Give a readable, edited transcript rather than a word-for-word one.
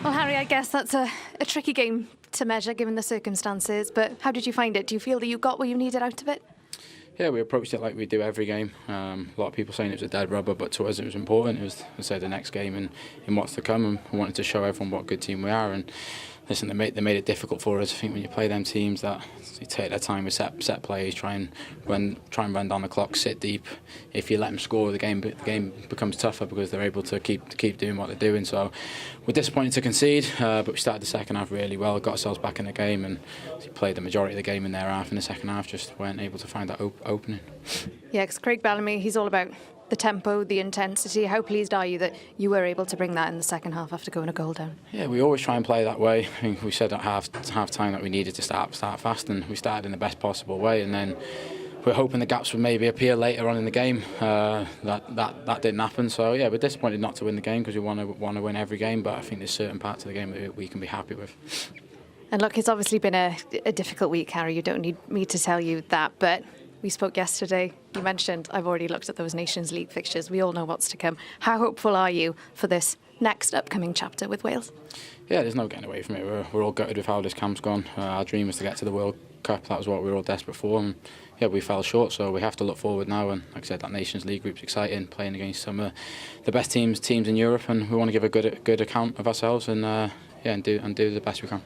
Well, Harry, I guess that's a tricky game to measure given the circumstances, but how did you find it? Do you feel that you got what you needed out of it? Yeah, we approached it like we do every game. A lot of people saying it was a dead rubber, but to us it was important. It was, I say, the next game and in what's to come, and we wanted to show everyone what a good team we are. And listen, they made it difficult for us. I think when you play them teams that you take their time with set plays, try and run down the clock, sit deep. If you let them score, the game becomes tougher because they're able to keep doing what they're doing. So we're disappointed to concede, but we started the second half really well, got ourselves back in the game, and played the majority of the game in their half. In the second half, just weren't able to find that opening. Yeah, because Craig Bellamy, he's all about the tempo, the intensity. How pleased are you that you were able to bring that in the second half after going a goal down? Yeah, we always try and play that way. I think we said at half time that we needed to start fast, and we started in the best possible way. And then we're hoping the gaps would maybe appear later on in the game. That didn't happen. So yeah, we're disappointed not to win the game because we want to win every game. But I think there's certain parts of the game that we can be happy with. And look, it's obviously been a difficult week, Harry. You don't need me to tell you that, but we spoke yesterday. You mentioned I've already looked at those Nations League fixtures. We all know what's to come. How hopeful are you for this next upcoming chapter with Wales? Yeah, there's no getting away from it. We're all gutted with how this camp's gone. Our dream was to get to the World Cup. That was what we were all desperate for. And yeah, we fell short, so we have to look forward now. And like I said, that Nations League group's exciting, playing against some of the best teams in Europe, and we want to give a good account of ourselves and do the best we can.